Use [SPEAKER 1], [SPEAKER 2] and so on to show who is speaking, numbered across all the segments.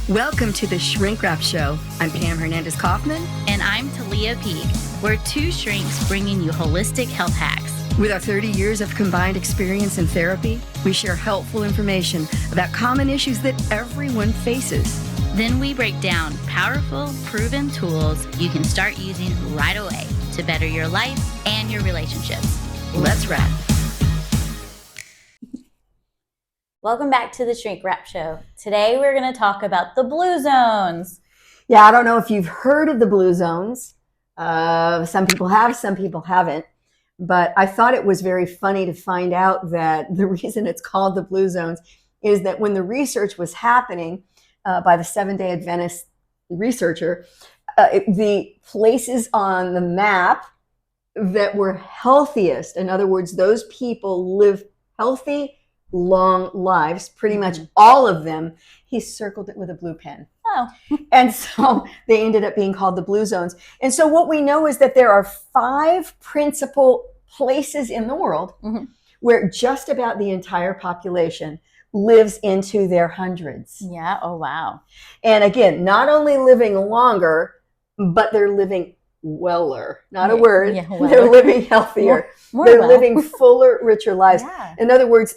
[SPEAKER 1] Welcome to the Shrink Wrap Show. I'm Pam Hernandez Kaufman.
[SPEAKER 2] And I'm Talia Peak. We're two shrinks bringing you holistic health hacks.
[SPEAKER 1] With our 30 years of combined experience in therapy, we share helpful information about common issues that everyone faces.
[SPEAKER 2] Then we break down powerful, proven tools you can start using right away to better your life and your relationships.
[SPEAKER 1] Let's wrap.
[SPEAKER 3] Welcome back to the Shrink Wrap Show. Today we're going to talk about the blue zones.
[SPEAKER 4] Yeah, I don't know if you've heard of the blue zones. Some people have, some people haven't. But I thought it was very funny to find out that the reason it's called the blue zones is that when the research was happening by the Seventh-day Adventist researcher, the places on the map that were healthiest, in other words, those people live healthy, long lives, pretty much all of them, he circled it with a blue pen.
[SPEAKER 3] Oh.
[SPEAKER 4] And so they ended up being called the blue zones. And so what we know is that there are 5 principal places in the world where just about the entire population lives into their hundreds.
[SPEAKER 3] Yeah. Oh, wow.
[SPEAKER 4] And again, not only living longer, but they're living weller. Not a word.
[SPEAKER 3] Yeah, weller.
[SPEAKER 4] They're living healthier.
[SPEAKER 3] More
[SPEAKER 4] They're
[SPEAKER 3] well.
[SPEAKER 4] living fuller, richer lives.
[SPEAKER 3] Yeah.
[SPEAKER 4] In other words,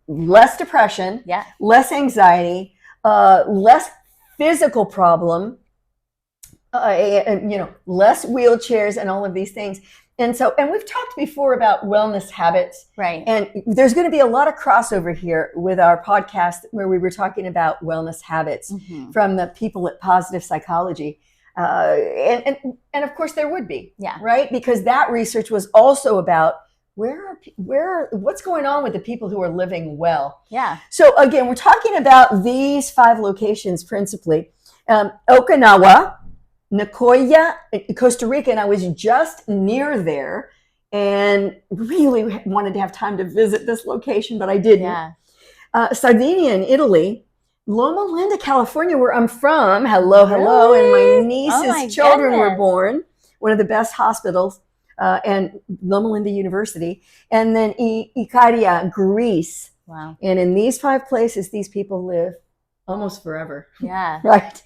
[SPEAKER 4] less depression,
[SPEAKER 3] Yeah.
[SPEAKER 4] less anxiety, less physical problem, and less wheelchairs and all of these things. And we've talked before about wellness habits.
[SPEAKER 3] Right.
[SPEAKER 4] And there's going to be a lot of crossover here with our podcast where we were talking about wellness habits from the people at Positive Psychology. And of course there would be,
[SPEAKER 3] Yeah.
[SPEAKER 4] right? Because that research was also about what's going on with the people who are living well.
[SPEAKER 3] Yeah.
[SPEAKER 4] So again, we're talking about these 5 locations principally. Okinawa, Nicoya, Costa Rica, and I was just near there and really wanted to have time to visit this location, but I didn't.
[SPEAKER 3] Yeah.
[SPEAKER 4] Sardinia in Italy, Loma Linda, California, where I'm from. Hello. And
[SPEAKER 3] Really?
[SPEAKER 4] my niece's
[SPEAKER 3] my
[SPEAKER 4] children were
[SPEAKER 3] goodness.
[SPEAKER 4] born, one of the best hospitals, and Loma Linda University. And then Ikaria, Greece.
[SPEAKER 3] Wow.
[SPEAKER 4] And in these 5 places, these people live almost forever.
[SPEAKER 3] Yeah.
[SPEAKER 4] Right.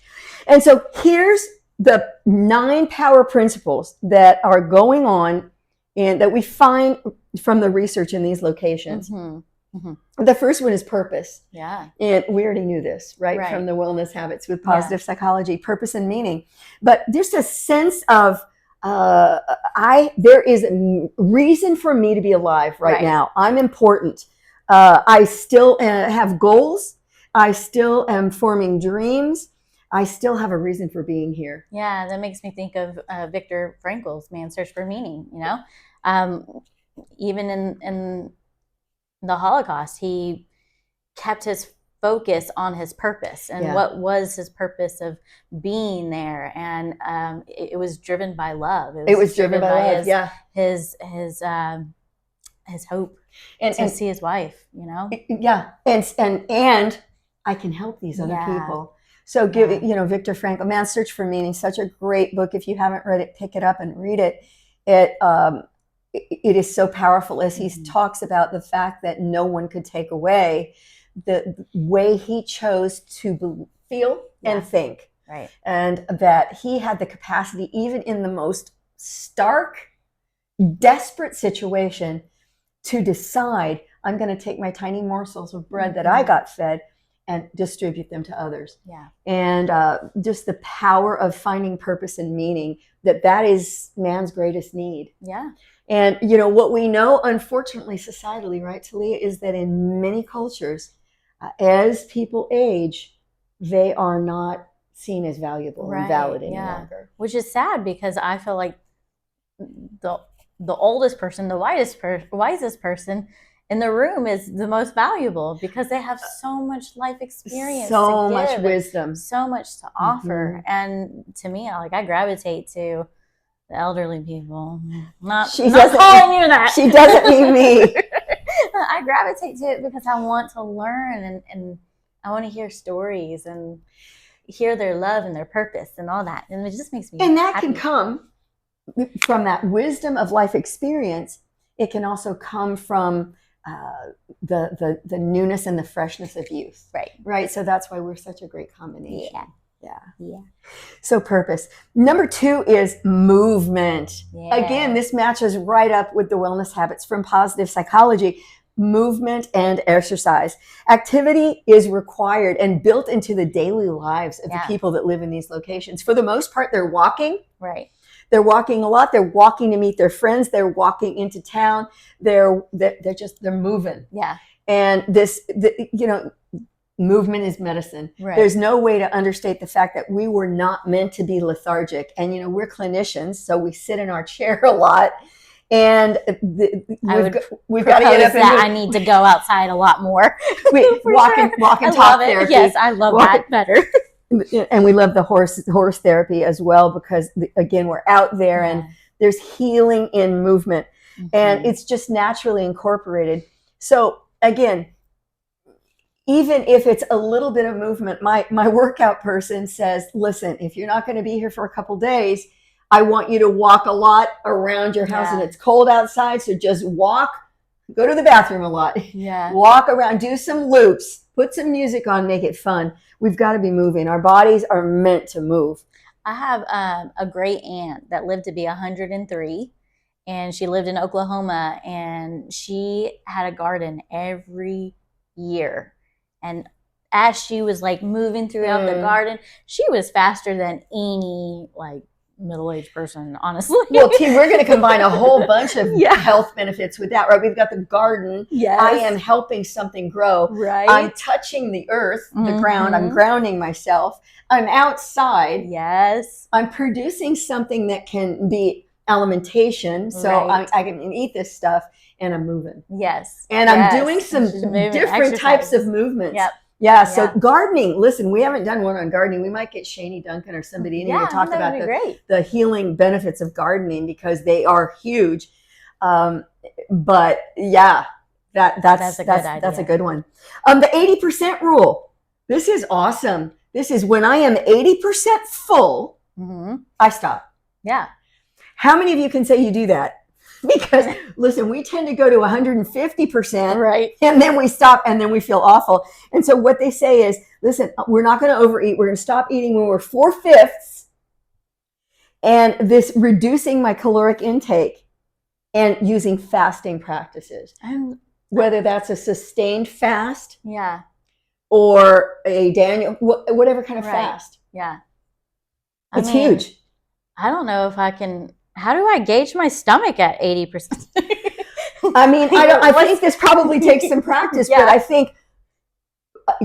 [SPEAKER 4] And so here's the 9 power principles that are going on and that we find from the research in these locations. The first one is purpose.
[SPEAKER 3] Yeah.
[SPEAKER 4] And we already knew this, right?
[SPEAKER 3] Right.
[SPEAKER 4] From the wellness habits with positive psychology, purpose and meaning. But there's a sense of, there is a reason for me to be alive right now. I'm important. I still have goals. I still am forming dreams. I still have a reason for being here.
[SPEAKER 3] Yeah. That makes me think of Viktor Frankl's Man's Search for Meaning, even in the Holocaust, he kept his focus on his purpose and what was his purpose of being there. And it was driven by love.
[SPEAKER 4] It was driven by love.
[SPEAKER 3] His hope
[SPEAKER 4] and
[SPEAKER 3] to see his wife,
[SPEAKER 4] Yeah. And I can help these other people. So Viktor Frankl, Man's Search for Meaning, such a great book. If you haven't read it, pick it up and read it. It is so powerful as he talks about the fact that no one could take away the way he chose to feel and think.
[SPEAKER 3] Right.
[SPEAKER 4] And that he had the capacity, even in the most stark, desperate situation, to decide, I'm going to take my tiny morsels of bread that I got fed and distribute them to others.
[SPEAKER 3] Yeah.
[SPEAKER 4] And just the power of finding purpose and meaning, that is man's greatest need.
[SPEAKER 3] Yeah.
[SPEAKER 4] And, what we know, unfortunately, societally, right, Talia, is that in many cultures, as people age, they are not seen as valuable and valid any longer.
[SPEAKER 3] Which is sad because I feel like the oldest person, the wisest person in the room is the most valuable because they have so much life experience,
[SPEAKER 4] so much wisdom,
[SPEAKER 3] so much to offer. And to me, I gravitate to the elderly people. Not calling you that.
[SPEAKER 4] She doesn't mean me.
[SPEAKER 3] I gravitate to it because I want to learn and I want to hear stories and hear their love and their purpose and all that. And it just makes me
[SPEAKER 4] And that
[SPEAKER 3] happy.
[SPEAKER 4] can come from that wisdom of life experience. It can also come from the newness and the freshness of youth.
[SPEAKER 3] Right.
[SPEAKER 4] Right. So that's why we're such a great combination.
[SPEAKER 3] Yeah.
[SPEAKER 4] So purpose. Number 2 is movement.
[SPEAKER 3] Yeah.
[SPEAKER 4] Again, this matches right up with the wellness habits from positive psychology. Movement and exercise. Activity is required and built into the daily lives of the people that live in these locations. For the most part, they're walking.
[SPEAKER 3] Right.
[SPEAKER 4] They're walking a lot. They're walking to meet their friends. They're walking into town. They're moving.
[SPEAKER 3] Yeah.
[SPEAKER 4] And movement is medicine.
[SPEAKER 3] Right.
[SPEAKER 4] There's no way to understate the fact that we were not meant to be lethargic. And, we're clinicians, so we sit in our chair a lot. And we've got to get up and
[SPEAKER 3] I need to go outside a lot more.
[SPEAKER 4] Walk and talk therapy.
[SPEAKER 3] Yes, I love that better.
[SPEAKER 4] And we love the horse therapy as well, because again, we're out there and there's healing in movement, and it's just naturally incorporated. So again, even if it's a little bit of movement, my workout person says, listen, if you're not going to be here for a couple days, I want you to walk a lot around your house, and it's cold outside. So just walk, go to the bathroom a lot, walk around, do some loops, put some music on, make it fun. We've got to be moving. Our bodies are meant to move.
[SPEAKER 3] I have a great aunt that lived to be 103, and she lived in Oklahoma, and she had a garden every year. And as she was like moving throughout the garden, she was faster than any middle-aged person, honestly.
[SPEAKER 4] Well, team, we're going to combine a whole bunch of health benefits with that, right? We've got the garden.
[SPEAKER 3] Yes.
[SPEAKER 4] I am helping something grow.
[SPEAKER 3] Right.
[SPEAKER 4] I'm touching the earth, the ground. I'm grounding myself. I'm outside.
[SPEAKER 3] Yes.
[SPEAKER 4] I'm producing something that can be alimentation. So I can eat this stuff, and I'm moving.
[SPEAKER 3] Yes.
[SPEAKER 4] And I'm doing some different types of movements.
[SPEAKER 3] Yep.
[SPEAKER 4] Yeah, so gardening, listen, we haven't done one on gardening. We might get Shani Duncan or somebody in here to talk about the healing benefits of gardening, because they are huge. But yeah, that's a good one. The 80% rule. This is awesome. This is when I am 80% full, I stop.
[SPEAKER 3] Yeah.
[SPEAKER 4] How many of you can say you do that? Because listen, we tend to go to 150%,
[SPEAKER 3] right?
[SPEAKER 4] And then we stop, and then we feel awful. And so what they say is, listen, we're not going to overeat. We're going to stop eating when we're 4/5. And this reducing my caloric intake and using fasting practices, whether that's a sustained fast, or a Daniel, whatever kind of fast.
[SPEAKER 3] Yeah,
[SPEAKER 4] it's huge.
[SPEAKER 3] I don't know if I can. How do I gauge my stomach at 80%?
[SPEAKER 4] I mean, I think this probably takes some practice, but I think,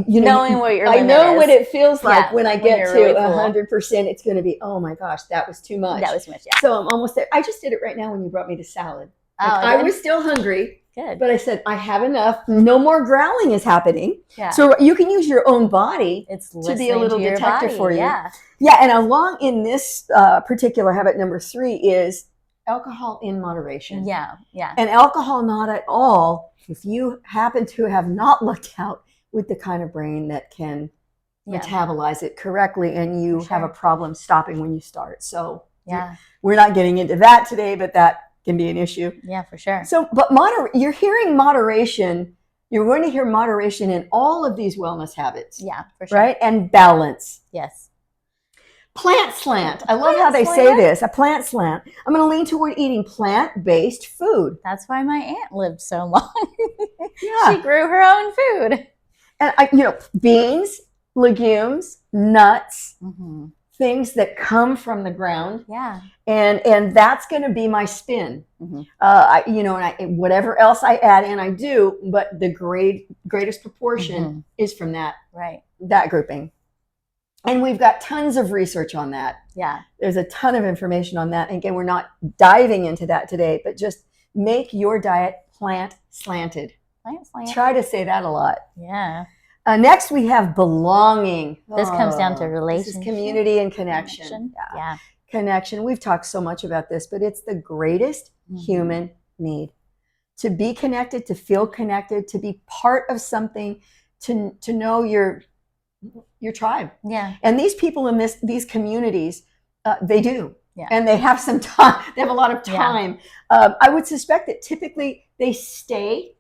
[SPEAKER 3] knowing what your limit
[SPEAKER 4] I know
[SPEAKER 3] is.
[SPEAKER 4] what it feels like when I get to
[SPEAKER 3] really
[SPEAKER 4] 100%. It's going to be, oh my gosh, that was too much.
[SPEAKER 3] That was too much, yeah.
[SPEAKER 4] So I'm almost there. I just did it right now when you brought me the salad.
[SPEAKER 3] I
[SPEAKER 4] was still hungry.
[SPEAKER 3] Good.
[SPEAKER 4] But I said, I have enough. No more growling is happening.
[SPEAKER 3] Yeah.
[SPEAKER 4] So you can use your own body
[SPEAKER 3] to
[SPEAKER 4] be a little detector for you.
[SPEAKER 3] Yeah.
[SPEAKER 4] Yeah. And along in this particular habit, number 3 is alcohol in moderation.
[SPEAKER 3] Yeah. Yeah.
[SPEAKER 4] And alcohol not at all, if you happen to have not looked out with the kind of brain that can metabolize it correctly, and you have a problem stopping when you start. So we're not getting into that today, but that can be an issue.
[SPEAKER 3] Yeah, for sure.
[SPEAKER 4] So, but you're hearing moderation. You're going to hear moderation in all of these wellness habits.
[SPEAKER 3] Yeah, for sure.
[SPEAKER 4] Right? And balance.
[SPEAKER 3] Yes.
[SPEAKER 4] Plant slant. I love how they say this. A plant slant. I'm going to lean toward eating plant-based food.
[SPEAKER 3] That's why my aunt lived so long.
[SPEAKER 4] Yeah.
[SPEAKER 3] She grew her own food.
[SPEAKER 4] And beans, legumes, nuts, things that come from the ground.
[SPEAKER 3] Yeah.
[SPEAKER 4] And that's going to be my spin. And whatever else I add in, I do, but the greatest proportion is from that grouping. And we've got tons of research on that.
[SPEAKER 3] Yeah.
[SPEAKER 4] There's a ton of information on that. And again, we're not diving into that today, but just make your diet plant slanted.
[SPEAKER 3] Plant slanted.
[SPEAKER 4] Try to say that a lot.
[SPEAKER 3] Yeah.
[SPEAKER 4] Next, we have belonging.
[SPEAKER 3] This comes down to relationship.
[SPEAKER 4] This is community and connection.
[SPEAKER 3] Yeah.
[SPEAKER 4] Connection. We've talked so much about this, but it's the greatest human need. To be connected, to feel connected, to be part of something, to know your tribe.
[SPEAKER 3] Yeah.
[SPEAKER 4] And these people in these communities, they do.
[SPEAKER 3] Yeah.
[SPEAKER 4] And they have some time. They have a lot of time. I would suspect that typically they stay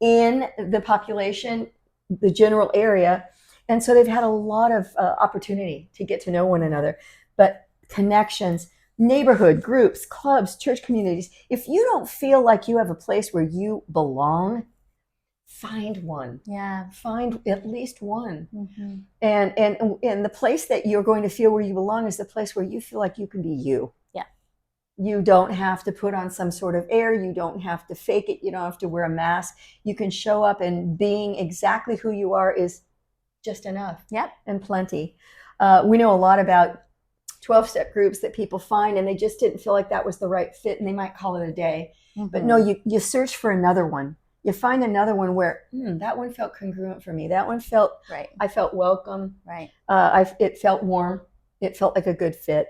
[SPEAKER 4] in the population, the general area. And so they've had a lot of opportunity to get to know one another. But connections, neighborhood groups, clubs, church communities. If you don't feel like you have a place where you belong, find one.
[SPEAKER 3] Yeah.
[SPEAKER 4] Find at least one.
[SPEAKER 3] Mm-hmm.
[SPEAKER 4] And the place that you're going to feel where you belong is the place where you feel like you can be you.
[SPEAKER 3] Yeah.
[SPEAKER 4] You don't have to put on some sort of air. You don't have to fake it. You don't have to wear a mask. You can show up, and being exactly who you are is just enough.
[SPEAKER 3] Yep.
[SPEAKER 4] And plenty. We know a lot about 12-step groups that people find, and they just didn't feel like that was the right fit, and they might call it a day.
[SPEAKER 3] Mm-hmm.
[SPEAKER 4] But no, you search for another one. You find another one where that one felt congruent for me. That one felt
[SPEAKER 3] right.
[SPEAKER 4] I felt welcome.
[SPEAKER 3] Right.
[SPEAKER 4] It felt warm. It felt like a good fit.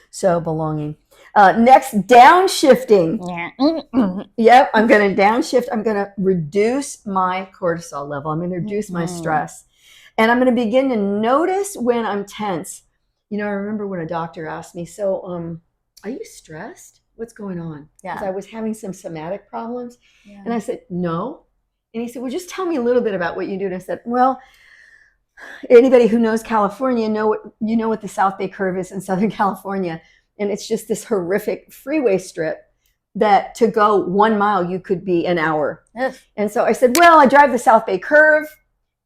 [SPEAKER 4] So belonging. Next, downshifting.
[SPEAKER 3] Yeah.
[SPEAKER 4] Yep, I'm going to downshift. I'm going to reduce my cortisol level. I'm going to reduce my stress. And I'm going to begin to notice when I'm tense. You know, I remember when a doctor asked me, so are you stressed? What's going on?
[SPEAKER 3] Yeah.
[SPEAKER 4] Because I was having some somatic problems.
[SPEAKER 3] Yeah.
[SPEAKER 4] And I said, no. And he said, well, just tell me a little bit about what you do. And I said, well, anybody who knows California, you know what the South Bay Curve is in Southern California. And it's just this horrific freeway strip that to go 1 mile, you could be an hour.
[SPEAKER 3] Ugh.
[SPEAKER 4] And so I said, well, I drive the South Bay Curve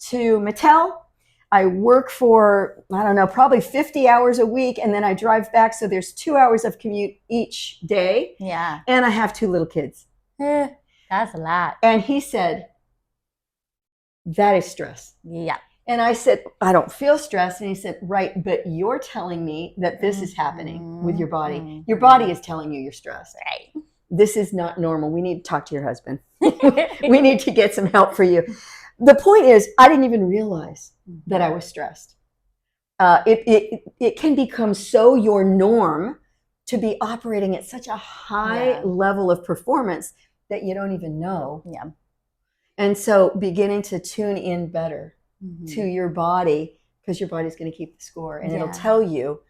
[SPEAKER 4] to Mattel. I work for, I don't know, probably 50 hours a week. And then I drive back. So there's 2 hours of commute each day.
[SPEAKER 3] Yeah.
[SPEAKER 4] And I have 2 little kids.
[SPEAKER 3] That's a lot.
[SPEAKER 4] And he said, that is stress.
[SPEAKER 3] Yeah.
[SPEAKER 4] And I said, I don't feel stressed. And he said, right, but you're telling me that this is happening with your body. Your body is telling you you're stressed.
[SPEAKER 3] Right.
[SPEAKER 4] This is not normal. We need to talk to your husband. We need to get some help for you. The point is, I didn't even realize that I was stressed. It can become so your norm to be operating at such a high level of performance that you don't even know.
[SPEAKER 3] Yeah.
[SPEAKER 4] And so beginning to tune in better to your body, because your body's going to keep the score, and it'll tell you,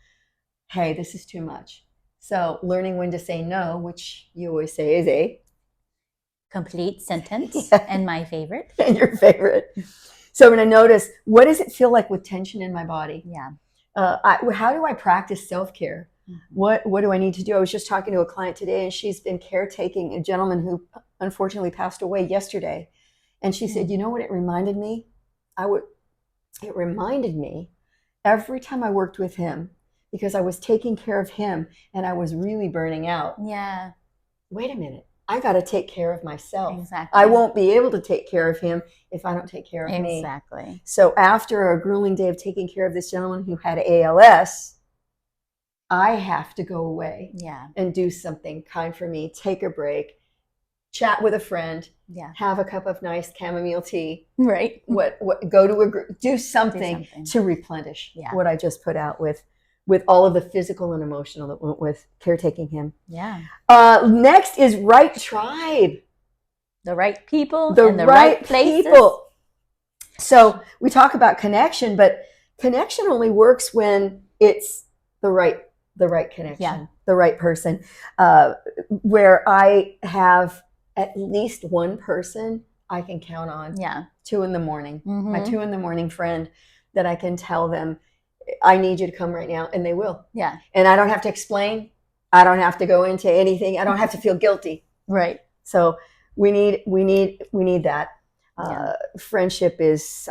[SPEAKER 4] hey, this is too much. So learning when to say no, which you always say is a
[SPEAKER 3] complete sentence, and my favorite.
[SPEAKER 4] And your favorite. So I'm going to notice, what does it feel like with tension in my body?
[SPEAKER 3] Yeah.
[SPEAKER 4] How do I practice self-care? What do I need to do? I was just talking to a client today, and she's been caretaking a gentleman who unfortunately passed away yesterday. And she said, you know what it reminded me? It reminded me every time I worked with him, because I was taking care of him and I was really burning out.
[SPEAKER 3] Yeah.
[SPEAKER 4] Wait a minute. I got to take care of myself.
[SPEAKER 3] Exactly.
[SPEAKER 4] I won't be able to take care of him if I don't take care of me.
[SPEAKER 3] Exactly.
[SPEAKER 4] So after a grueling day of taking care of this gentleman who had ALS, I have to go away and do something kind for me, take a break, chat with a friend, have a cup of nice chamomile tea,
[SPEAKER 3] right?
[SPEAKER 4] Go to a group, do something to replenish what I just put out with all of the physical and emotional that went with caretaking him.
[SPEAKER 3] Yeah.
[SPEAKER 4] Next is right tribe.
[SPEAKER 3] The right people,
[SPEAKER 4] the
[SPEAKER 3] in the
[SPEAKER 4] right
[SPEAKER 3] places.
[SPEAKER 4] People. So we talk about connection, but connection only works when it's the right connection, the right person, where I have at least one person I can count on. 2 a.m. My 2 a.m. friend that I can tell them, I need you to come right now, and they will. Yeah. And I don't have to explain. I don't have to go into anything. I don't have to feel guilty.
[SPEAKER 3] Right.
[SPEAKER 4] So we need that. Friendship is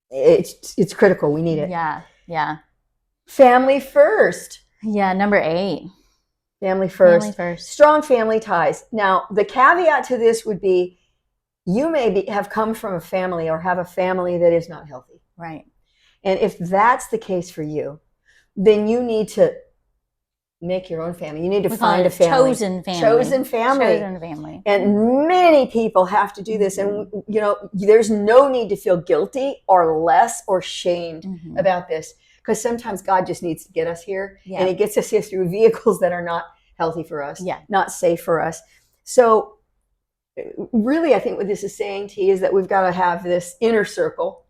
[SPEAKER 4] it's critical. We need it.
[SPEAKER 3] Yeah. Yeah.
[SPEAKER 4] Family first.
[SPEAKER 3] Yeah. Number 8.
[SPEAKER 4] Family first.
[SPEAKER 3] Family first.
[SPEAKER 4] Strong family ties. Now, the caveat to this would be, you may have come from a family or have a family that is not healthy.
[SPEAKER 3] Right.
[SPEAKER 4] And if that's the case for you, then you need to make your own family. You need to find a family.
[SPEAKER 3] Chosen family.
[SPEAKER 4] Chosen family.
[SPEAKER 3] Chosen family.
[SPEAKER 4] And many people have to do this. And, you know, there's no need to feel guilty or less or shamed about this. Because sometimes God just needs to get us here. Yeah. And he gets us here through vehicles that are not healthy for us, not safe for us. So really, I think what this is saying to you is that we've got to have this inner circle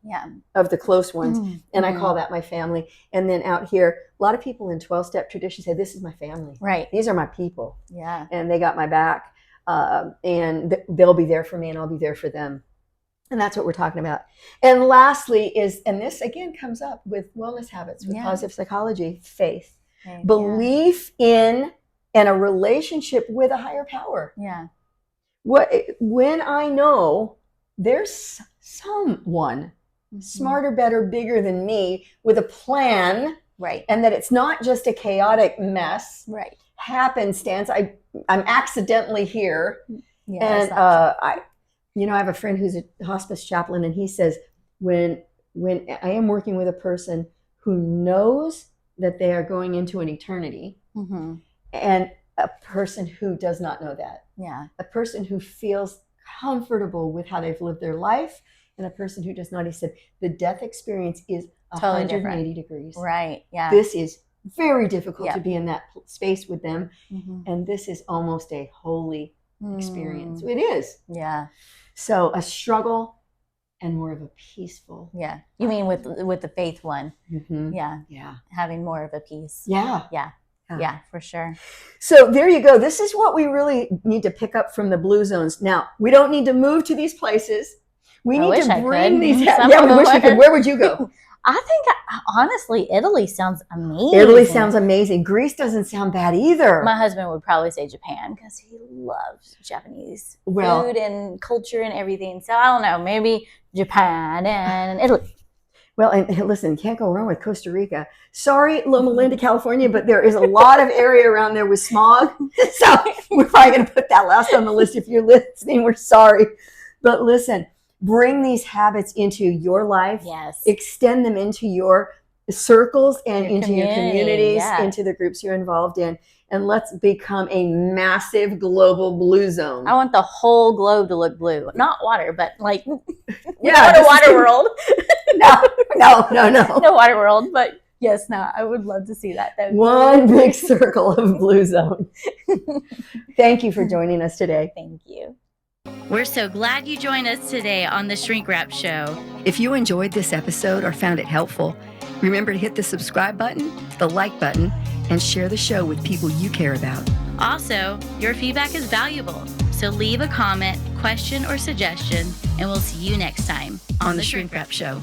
[SPEAKER 4] of the close ones. And I call that my family. And then out here, a lot of people in 12-step tradition say, this is my family.
[SPEAKER 3] Right.
[SPEAKER 4] These are my people.
[SPEAKER 3] Yeah.
[SPEAKER 4] And they got my back. and they'll be there for me and I'll be there for them. And that's what we're talking about. And lastly is, and this again comes up with wellness habits, with positive psychology, faith, belief in and a relationship with a higher power.
[SPEAKER 3] Yeah.
[SPEAKER 4] When I know there's someone smarter, better, bigger than me with a plan,
[SPEAKER 3] right, and
[SPEAKER 4] that it's not just a chaotic mess,
[SPEAKER 3] right,
[SPEAKER 4] happenstance. I'm accidentally here, and I have a friend who's a hospice chaplain, and he says when I am working with a person who knows that they are going into an eternity, and a person who does not know that, a person who feels comfortable with how they've lived their life, and a person who does not. He said the death experience is
[SPEAKER 3] totally
[SPEAKER 4] 180 degrees.
[SPEAKER 3] Right. Yeah.
[SPEAKER 4] This is very difficult to be in that space with them, and this is almost a holy experience. It is.
[SPEAKER 3] Yeah.
[SPEAKER 4] So a struggle and more of a peaceful.
[SPEAKER 3] Yeah. You mean with the faith one?
[SPEAKER 4] Yeah.
[SPEAKER 3] Having more of a peace. Yeah, for sure.
[SPEAKER 4] So there you go. This is what we really need to pick up from the blue zones. Now, we don't need to move to these places. We need to bring these. Yeah, we wish we could. Where would you go?
[SPEAKER 3] I think, honestly, Italy sounds amazing.
[SPEAKER 4] Italy sounds amazing. Greece doesn't sound bad either.
[SPEAKER 3] My husband would probably say Japan because he loves Japanese food and culture and everything. So I don't know, maybe Japan and Italy.
[SPEAKER 4] Well, and listen, can't go wrong with Costa Rica. Sorry, Loma Linda, California, but there is a lot of area around there with smog. So we're probably going to put that last on the list. If you're listening, we're sorry. But listen, bring these habits into your life.
[SPEAKER 3] Yes.
[SPEAKER 4] Extend them into your circles and into your communities, into the groups you're involved in. And let's become a massive global blue zone.
[SPEAKER 3] I want the whole globe to look blue. Not water, but like,
[SPEAKER 4] yeah,
[SPEAKER 3] a water world.
[SPEAKER 4] No.
[SPEAKER 3] No water world, but yes, no, I would love to see that.
[SPEAKER 4] One big circle of blue zone. Thank you for joining us today.
[SPEAKER 3] Thank you.
[SPEAKER 2] We're so glad you joined us today on the Shrink Wrap Show.
[SPEAKER 1] If you enjoyed this episode or found it helpful, remember to hit the subscribe button, the like button, and share the show with people you care about.
[SPEAKER 2] Also, your feedback is valuable, so leave a comment, question, or suggestion, and we'll see you next time on the Shrink Wrap Show.